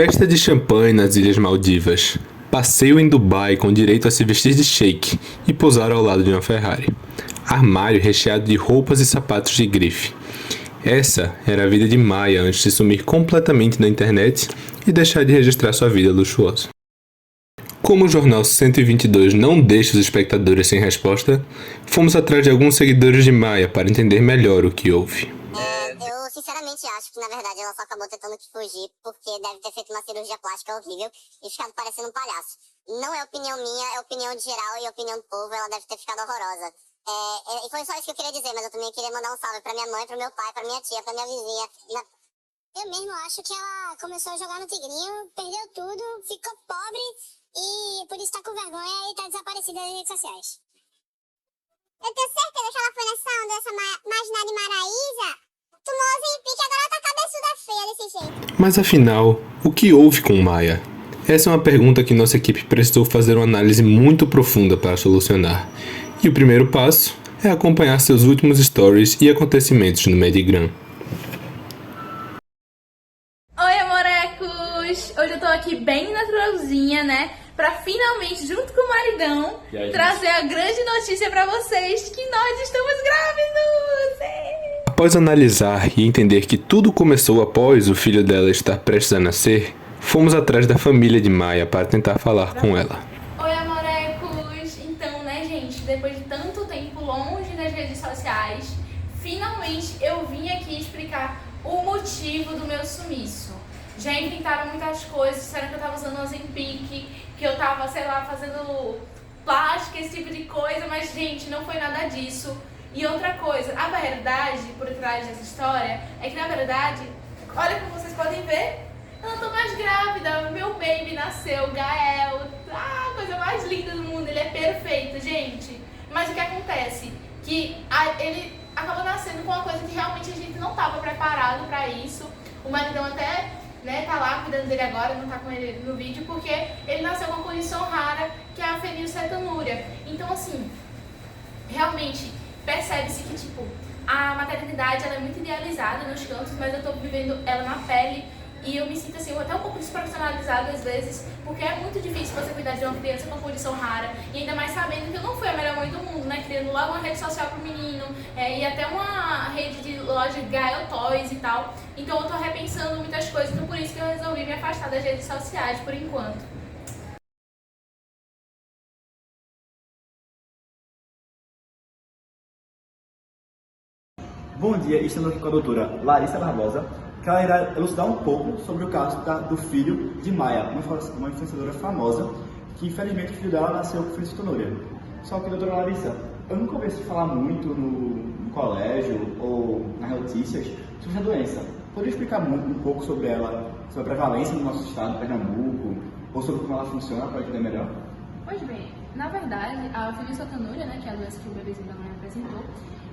Festa de champanhe nas Ilhas Maldivas. Passeio em Dubai com direito a se vestir de sheik e pousar ao lado de uma Ferrari. Armário recheado de roupas e sapatos de grife. Essa era a vida de Maya antes de sumir completamente na internet e deixar de registrar sua vida luxuosa. Como o Jornal 122 não deixa os espectadores sem resposta, fomos atrás de alguns seguidores de Maya para entender melhor o que houve. Eu sinceramente acho que na verdade ela só acabou tentando fugir porque deve ter feito uma cirurgia plástica horrível e ficado parecendo um palhaço. Não é opinião minha, é opinião de geral e opinião do povo, ela deve ter ficado horrorosa. E foi só isso que eu queria dizer, mas eu também queria mandar um salve pra minha mãe, pro meu pai, pra minha tia, pra minha vizinha. Eu mesmo acho que ela começou a jogar no tigrinho, perdeu tudo, ficou pobre e por isso tá com vergonha e tá desaparecida das redes sociais. Eu tenho certeza que ela foi nessa onda, essa Marginal de Maraísa, tomou Ozempic e agora ela tá cabeçuda feia desse jeito. Mas afinal, o que houve com Maya? Essa é uma pergunta que nossa equipe precisou fazer uma análise muito profunda para solucionar. E o primeiro passo é acompanhar seus últimos stories e acontecimentos no Medigram. Oi, amorecos! Hoje eu tô aqui bem naturalzinha, né? Pra finalmente, junto com o maridão, trazer a grande notícia pra vocês que nós estamos grávidos! Após analisar e entender que tudo começou após o filho dela estar prestes a nascer, fomos atrás da família de Maya para tentar falar com ela. Oi, amorecos! Então, né, gente, depois de tanto tempo longe das redes sociais, finalmente eu vim aqui explicar o motivo do meu sumiço. Já inventaram muitas coisas, disseram que eu tava usando Ozempic, que eu tava, sei lá, fazendo plástica, esse tipo de coisa, mas, gente, não foi nada disso. E outra coisa, a verdade por trás dessa história é que, na verdade, olha como vocês podem ver, eu não tô mais grávida, meu baby nasceu, Gael, coisa mais linda do mundo, ele é perfeito, gente. Mas o que acontece? Que ele acabou nascendo com uma coisa que realmente a gente não tava preparado pra isso. O maridão até, né, tá lá cuidando dele agora, não tá com ele no vídeo, porque ele nasceu com uma condição rara, que é a fenilcetonúria. Então, assim, realmente percebe-se que, tipo, a maternidade ela é muito idealizada nos cantos, mas eu tô vivendo ela na pele e eu me sinto, assim, até um pouco desprofissionalizada às vezes, porque é muito difícil você cuidar de uma criança com condição rara, e ainda mais sabendo que eu não fui a melhor mãe do mundo, né, criando logo uma rede social pro menino, e até uma rede de loja Gael Toys e tal. Então eu tô repensando muitas coisas, então por isso que eu resolvi me afastar das redes sociais por enquanto. Bom dia, estamos aqui com a doutora Larissa Barbosa, que ela irá elucidar um pouco sobre o caso do filho de Maya, uma influenciadora famosa, que infelizmente o filho dela nasceu com fenilcetonúria. Só que, doutora Larissa, eu nunca ouvi se falar muito no colégio ou nas notícias sobre essa doença. Poderia explicar um pouco sobre ela, sobre a prevalência no nosso estado, Pernambuco, ou sobre como ela funciona para entender melhor? Pois bem, na verdade, a fenilcetonúria, né, que é a doença que o bebezinho da mãe apresentou,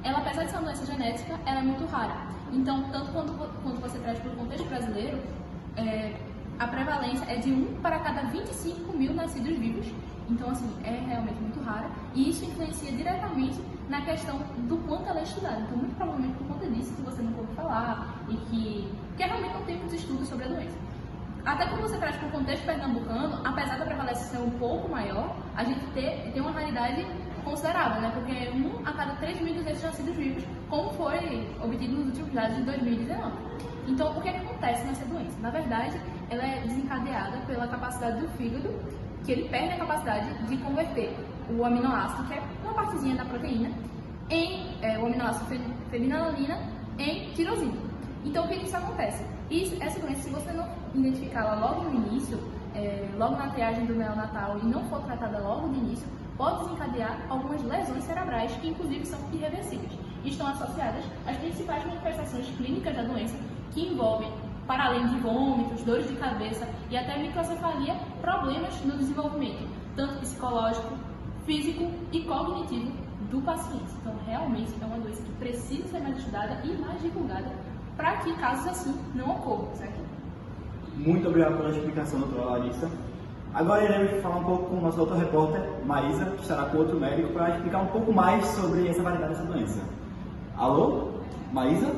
ela, apesar de ser uma doença genética, ela é muito rara. Então, tanto quando você traz para o contexto brasileiro, a prevalência é de 1 para cada 25 mil nascidos vivos. Então, assim, é realmente muito rara. E isso influencia diretamente na questão do quanto ela é estudada. Então, muito provavelmente por conta disso que você não ouve falar e que realmente não tem muitos estudos sobre a doença. Até quando você traz para o contexto pernambucano, apesar da prevalência ser um pouco maior, a gente tem uma raridade considerável, né? Porque é 1 a cada 3.200 nascidos vivos, como foi obtido nos últimos dados de 2019. Então, o que acontece nessa doença? Na verdade, ela é desencadeada pela capacidade do fígado, que ele perde a capacidade de converter o aminoácido, que é uma partezinha da proteína, o aminoácido fenilalanina, em tirosina. Então, o que isso acontece? Essa doença, se você não identificá-la logo no início, logo na triagem do neonatal e não for tratada logo no início, pode desencadear algumas lesões cerebrais que, inclusive, são irreversíveis e estão associadas às principais manifestações clínicas da doença, que envolvem, para além de vômitos, dores de cabeça e até microcefalia, problemas no desenvolvimento, tanto psicológico, físico e cognitivo do paciente. Então, realmente, é uma doença que precisa ser mais estudada e mais divulgada para que casos assim não ocorram, certo? Muito obrigado pela explicação, doutora Larissa. Agora iremos falar um pouco com o nosso doutor repórter, Maísa, que estará com outro médico, para explicar um pouco mais sobre essa variedade dessa doença. Alô? Maísa?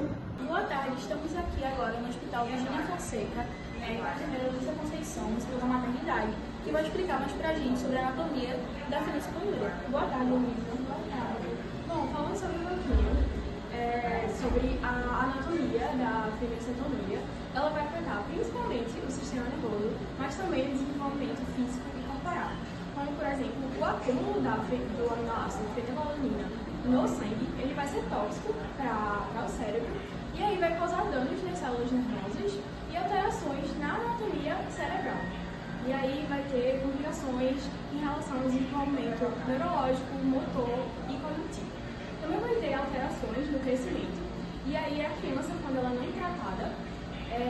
Boa tarde, estamos aqui agora no Hospital Virgínia Fonseca com a enfermeira Lúcia Conceição, da maternidade, que vai explicar mais pra gente sobre a anatomia da fenilcetonúria. Boa tarde, Luísa. Boa tarde. Bom, falando sobre um pouquinho sobre a anatomia da fenilcetonúria, ela vai afetar principalmente o sistema nervoso, mas também o desenvolvimento físico e corporal. Como, por exemplo, o acúmulo do aminoácido fenilalanina no sangue, ele vai ser tóxico para o cérebro e aí vai causar danos nas células nervosas e alterações na anatomia cerebral. E aí vai ter complicações em relação ao desenvolvimento neurológico, motor e cognitivo. Também vai ter alterações no crescimento. E aí a criança, quando ela não é tratada,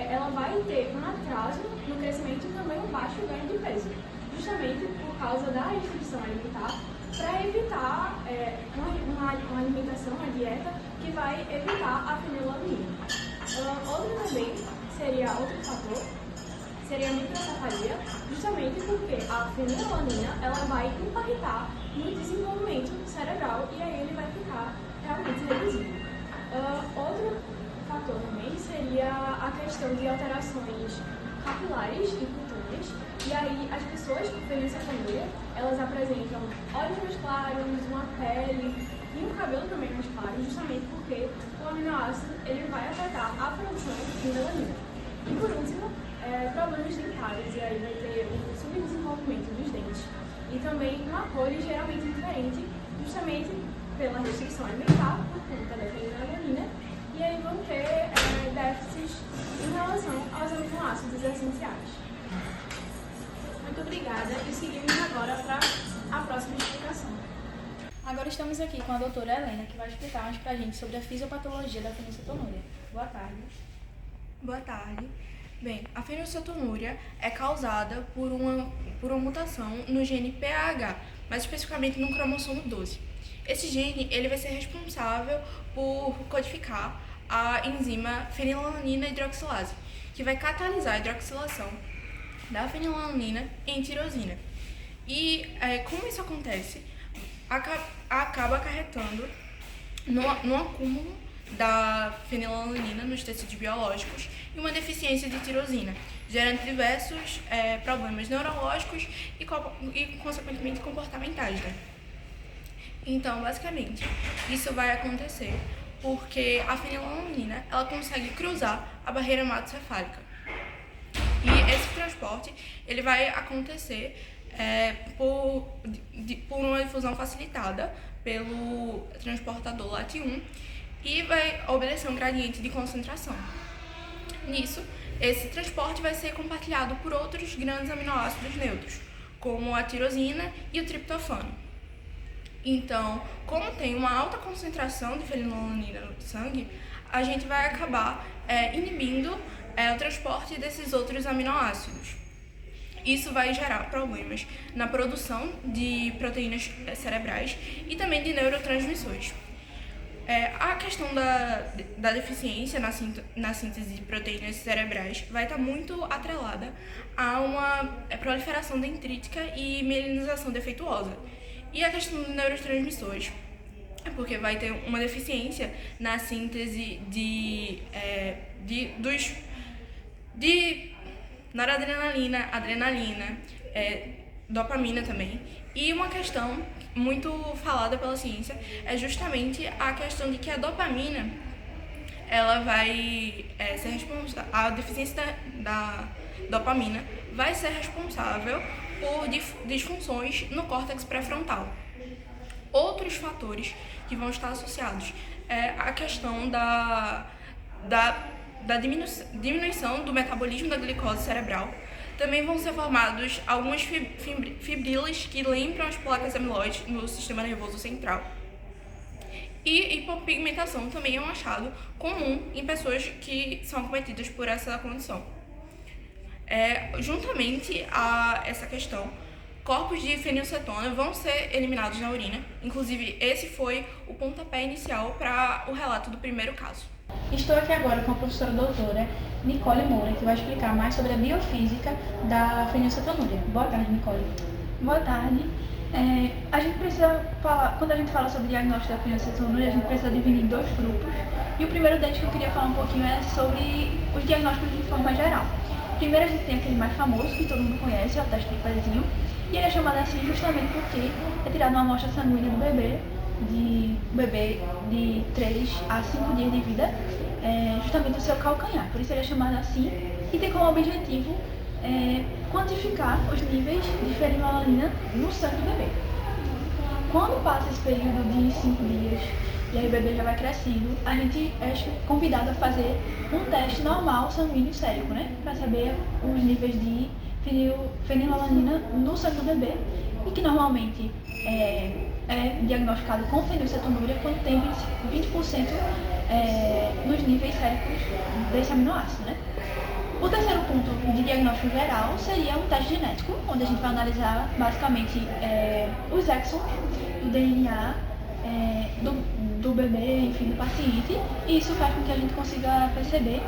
ela vai ter um atraso no crescimento e também um baixo ganho de peso, justamente por causa da restrição alimentar, para evitar uma alimentação, uma dieta que vai evitar a fenilalanina. Outro fator seria a microcefalia, justamente porque a fenilalanina ela vai impactar no desenvolvimento cerebral e aí ele vai ficar realmente reduzido. Outro fator também seria a questão de alterações capilares e cutâneas, e aí as pessoas com fenilcetonúria, elas apresentam olhos mais claros, uma pele e um cabelo também mais claro, justamente porque o aminoácido ele vai afetar a produção de melanina. E por último, problemas dentários, e aí vai ter o subdesenvolvimento dos dentes e também uma cor ligeiramente diferente, justamente pela restrição alimentar, por conta da fenilalanina, e aí vão ter déficits em relação aos aminoácidos essenciais. Muito obrigada e seguimos agora para a próxima explicação. Agora estamos aqui com a doutora Helena, que vai explicar mais para a gente sobre a fisiopatologia da fenilcetonúria. Boa tarde. Boa tarde. Bem, a fenilcetonúria é causada por uma mutação no gene PAH, mais especificamente no cromossomo 12. Esse gene ele vai ser responsável por codificar a enzima fenilalanina hidroxilase, que vai catalisar a hidroxilação da fenilalanina em tirosina. E como isso acontece? Acaba acarretando no acúmulo da fenilalanina nos tecidos biológicos e uma deficiência de tirosina, gerando diversos problemas neurológicos e consequentemente comportamentais, né? Então, basicamente, isso vai acontecer porque a fenilalanina ela consegue cruzar a barreira hematocefálica. E esse transporte ele vai acontecer por uma difusão facilitada pelo transportador LAT1 e vai obedecer um gradiente de concentração. Nisso, esse transporte vai ser compartilhado por outros grandes aminoácidos neutros, como a tirosina e o triptofano. Então, como tem uma alta concentração de fenilalanina no sangue, a gente vai acabar inibindo o transporte desses outros aminoácidos. Isso vai gerar problemas na produção de proteínas cerebrais e também de neurotransmissores. A questão da deficiência na síntese de proteínas cerebrais vai estar muito atrelada a uma proliferação dendrítica e mielinização defeituosa. E a questão dos neurotransmissores, porque vai ter uma deficiência na síntese de noradrenalina, adrenalina, dopamina também. E uma questão muito falada pela ciência é justamente a questão de que a dopamina ela vai ser responsável, a deficiência da dopamina vai ser responsável por disfunções no córtex pré-frontal. Outros fatores que vão estar associados é a questão da diminuição do metabolismo da glicose cerebral. Também vão ser formados algumas fibrilas que lembram as placas amiloide no sistema nervoso central. E hipopigmentação também é um achado comum em pessoas que são acometidas por essa condição. Juntamente a essa questão, corpos de fenilcetona vão ser eliminados na urina. Inclusive, esse foi o pontapé inicial para o relato do primeiro caso. Estou aqui agora com a professora doutora Nicole Moura, que vai explicar mais sobre a biofísica da fenilcetonúria. Boa tarde, Nicole. Boa tarde. A gente precisa falar, quando a gente fala sobre o diagnóstico da fenilcetonúria, a gente precisa dividir em dois grupos. E o primeiro deles que eu queria falar um pouquinho é sobre os diagnósticos de forma geral. Primeiro a gente tem aquele mais famoso, que todo mundo conhece, é o teste de pezinho. E ele é chamado assim justamente porque é tirado uma amostra sanguínea do bebê de 3 a 5 dias de vida, justamente o seu calcanhar. Por isso ele é chamado assim e tem como objetivo quantificar os níveis de fenilalanina no sangue do bebê. Quando passa esse período de 5 dias e aí o bebê já vai crescendo, a gente é convidado a fazer um teste normal sanguíneo sérico, né? Para saber os níveis de fenilalanina no sangue do bebê e que normalmente é diagnosticado com fenilcetonúria quando tem 20% nos níveis séricos desse aminoácido, né? O terceiro ponto de diagnóstico geral seria um teste genético, onde a gente vai analisar basicamente os exons do DNA do bebê, enfim, do paciente, e isso faz com que a gente consiga perceber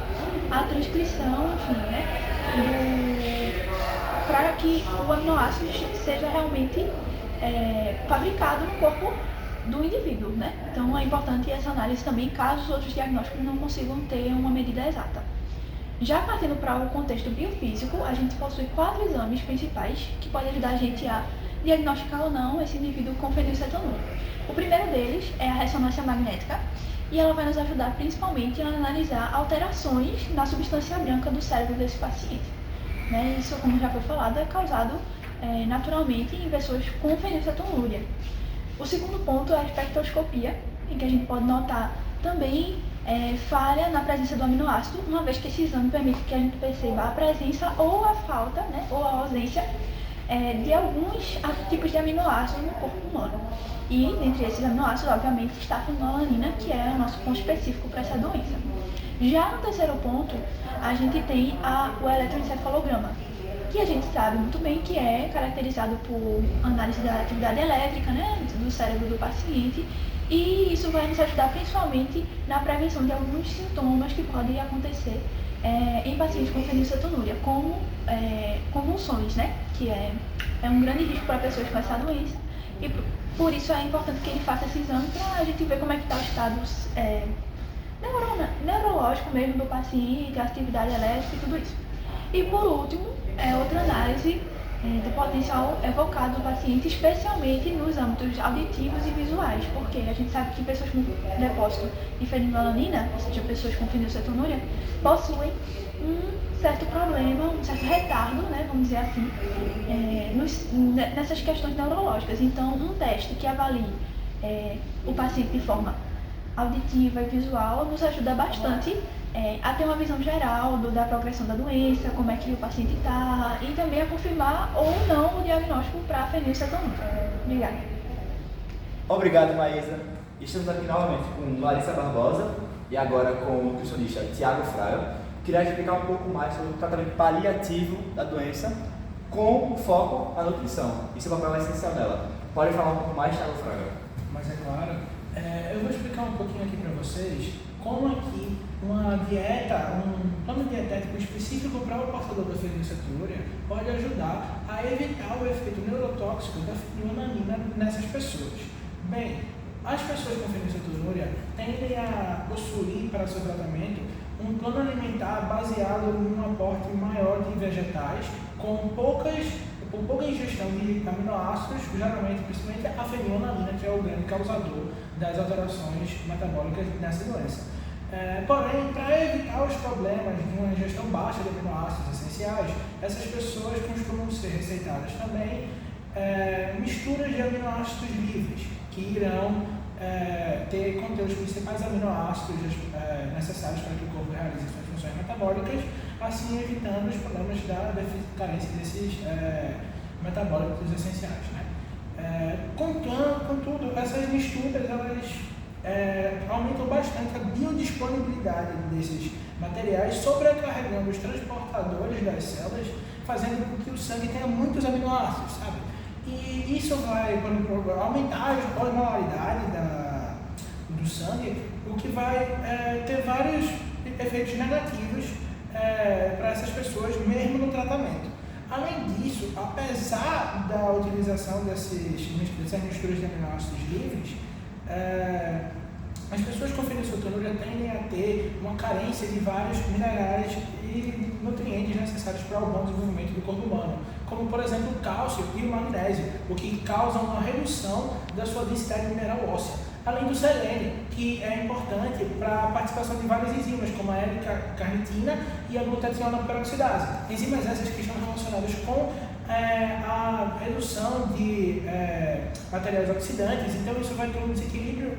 a transcrição, enfim, né, para que o aminoácido seja realmente fabricado no corpo do indivíduo, né? Então é importante essa análise também, caso os outros diagnósticos não consigam ter uma medida exata. Já partindo para o contexto biofísico, a gente possui 4 exames principais que podem ajudar a gente a diagnosticar ou não esse indivíduo com fenilcetonúria. O primeiro deles é a ressonância magnética e ela vai nos ajudar principalmente a analisar alterações na substância branca do cérebro desse paciente. Né? Isso, como já foi falado, é causado naturalmente em pessoas com fenilcetonúria. O segundo ponto é a espectroscopia, em que a gente pode notar também falha na presença do aminoácido, uma vez que esse exame permite que a gente perceba a presença ou a falta, né, ou a ausência de alguns tipos de aminoácidos no corpo humano. E dentre esses aminoácidos, obviamente, está a fenilalanina, que é o nosso ponto específico para essa doença. Já no terceiro ponto, a gente tem o eletroencefalograma, que a gente sabe muito bem que é caracterizado por análise da atividade elétrica, né, do cérebro do paciente, e isso vai nos ajudar principalmente na prevenção de alguns sintomas que podem acontecer em pacientes com fenilcetonúria, como convulsões, né, que é um grande risco para pessoas com essa doença, e por isso é importante que ele faça esse exame para a gente ver como é que está o estado neurológico mesmo do paciente, a atividade elétrica e tudo isso. E por último, outra análise do potencial evocado do paciente, especialmente nos âmbitos auditivos e visuais, porque a gente sabe que pessoas com depósito de fenilalanina, ou seja, pessoas com fenilcetonúria, possuem um certo problema, um certo retardo, né, vamos dizer assim, nessas questões neurológicas. Então, um teste que avalie o paciente de forma auditiva e visual nos ajuda bastante a ter uma visão geral da progressão da doença, como é que o paciente está, e também a confirmar ou não o diagnóstico para fenilcetonúria. Obrigada. Obrigado, Maísa. Estamos aqui novamente com Larissa Barbosa e agora com o nutricionista Tiago Fraga. Queria explicar um pouco mais sobre o tratamento paliativo da doença com foco na nutrição. Isso é o papel essencial dela. Pode falar um pouco mais, Tiago Fraga? Mas é claro, eu vou explicar um pouquinho aqui para vocês como aqui uma dieta, um plano dietético específico para o portador da fenilcetonúria pode ajudar a evitar o efeito neurotóxico da fenilalanina nessas pessoas. Bem, as pessoas com fenilcetonúria tendem a possuir para seu tratamento um plano alimentar baseado em um aporte maior de vegetais com pouca ingestão de aminoácidos, geralmente, principalmente a fenilalanina, que é o grande causador das alterações metabólicas nessa doença. Porém, para evitar os problemas de uma ingestão baixa de aminoácidos essenciais, essas pessoas costumam ser receitadas também misturas de aminoácidos livres, que irão conter os principais aminoácidos necessários para que o corpo realize suas funções metabólicas, assim evitando os problemas da carência desses metabólicos essenciais, né? Contudo, essas misturas elas aumentam bastante a biodisponibilidade desses materiais, sobrecarregando os transportadores das células, fazendo com que o sangue tenha muitos aminoácidos, sabe? E isso vai aumentar a osmolaridade do sangue, o que vai ter vários efeitos negativos para essas pessoas, mesmo no tratamento. Além disso, apesar da utilização dessas misturas de aminoácidos livres, as pessoas com fenilcetonúria tendem a ter uma carência de vários minerais e nutrientes necessários para o bom desenvolvimento do corpo humano, como por exemplo o cálcio e o magnésio, o que causam uma redução da sua densidade mineral óssea, além do selênio, que é importante para a participação de várias enzimas, como a L-carnitina e a glutationa peroxidase. Enzimas essas que estão relacionadas com a redução de materiais oxidantes, então isso vai ter um desequilíbrio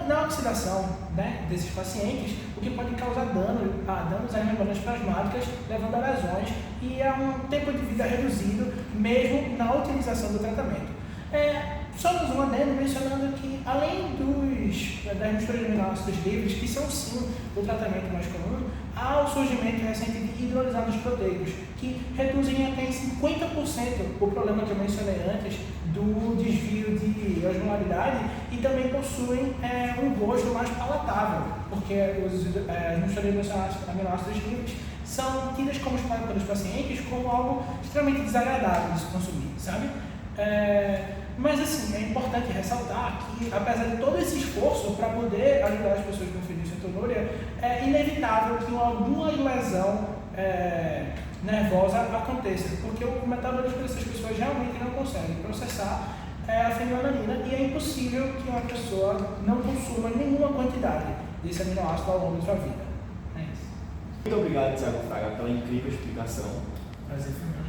na oxidação, né, desses pacientes, o que pode causar danos às membranas plasmáticas, levando a lesões e a um tempo de vida reduzido, mesmo na utilização do tratamento. Só mais um adendo mencionando que, além das misturas de aminoácidos livres, que são sim o tratamento mais comum, há o surgimento recente de hidrolisados proteicos, que reduzem até em 50% o problema que eu mencionei antes do desvio de osmolaridade e também possuem um gosto mais palatável, porque as misturas de aminoácidos livres são tidas pelos pacientes como algo extremamente desagradável de se consumir, sabe? Mas assim, é importante ressaltar que, apesar de todo esse esforço para poder ajudar as pessoas com fenilcetonúria, é inevitável que alguma lesão nervosa aconteça, porque o metabolismo dessas pessoas realmente não consegue processar a fenilalanina e é impossível que uma pessoa não consuma nenhuma quantidade desse aminoácido ao longo da sua vida. É isso. Muito obrigado, Thiago Fraga, pela incrível explicação. Prazer foi meu.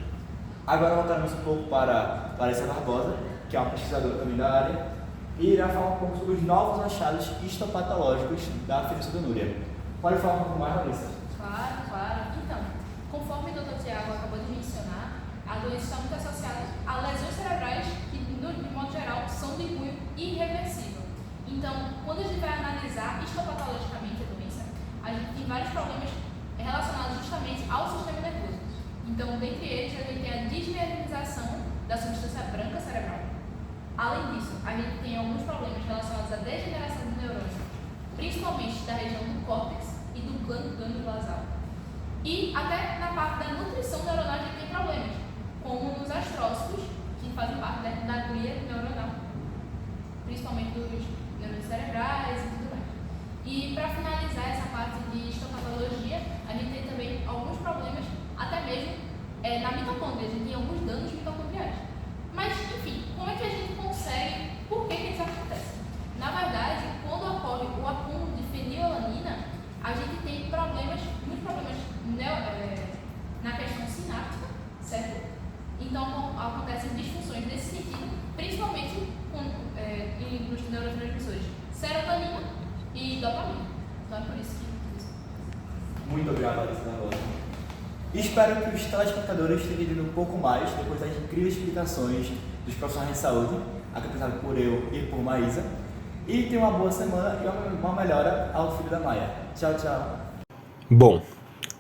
Agora voltaremos um pouco para Larissa Barbosa, que é uma pesquisadora também da área, e irá falar um pouco sobre os novos achados histopatológicos da fenilcetonúria. Pode falar um pouco mais, Larissa? Claro. Então, conforme o Dr. Tiago acabou de mencionar, a doença está muito associada a lesões cerebrais que, de modo geral, são de cunho irreversível. Então, quando a gente vai analisar histopatologicamente a doença, a gente tem vários problemas relacionados justamente ao sistema nervoso. Então, dentre eles, a gente tem a desmielinização da substância branca cerebral. Além disso, a gente tem alguns problemas relacionados à degeneração de neurônios, principalmente da região do córtex e do gânglio basal. E até na parte da nutrição neuronal a gente tem problemas, como nos astrócitos, que fazem parte da glia neuronal, principalmente dos neurônios cerebrais e tudo mais. E para finalizar essa parte de histopatologia, a gente tem também alguns problemas, até mesmo na mitocôndria, a gente tem alguns danos mitocondriais. Mas, enfim, como é que a gente consegue, por que isso acontece? Na verdade, quando ocorre o acúmulo de fenilalanina, a gente tem muitos problemas na questão sináptica, certo? Então, acontecem disfunções nesse sentido, principalmente nos neurotransmissores serotonina e dopamina. Então, é por isso que... Muito obrigado, Larissa Barbosa. Espero que os telespectadores tenham entendido um pouco mais depois das incríveis explicações dos profissionais de saúde, apresentados por eu e por Maísa. E tenham uma boa semana e uma melhora ao filho da Maia. Tchau, tchau. Bom,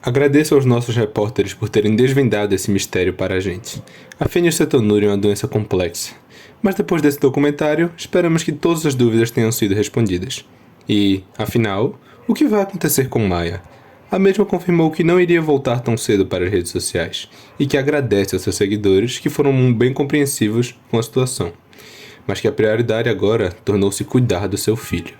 agradeço aos nossos repórteres por terem desvendado esse mistério para a gente. A fenilcetonúria é uma doença complexa, mas depois desse documentário, esperamos que todas as dúvidas tenham sido respondidas. E, afinal, o que vai acontecer com Maia? A mesma confirmou que não iria voltar tão cedo para as redes sociais e que agradece aos seus seguidores que foram bem compreensivos com a situação, mas que a prioridade agora tornou-se cuidar do seu filho.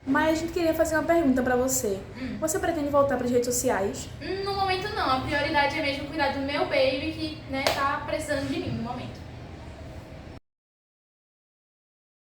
Mas a gente queria fazer uma pergunta pra você. Você pretende voltar para as redes sociais? No momento não, a prioridade é mesmo cuidar do meu baby que tá precisando de mim no momento.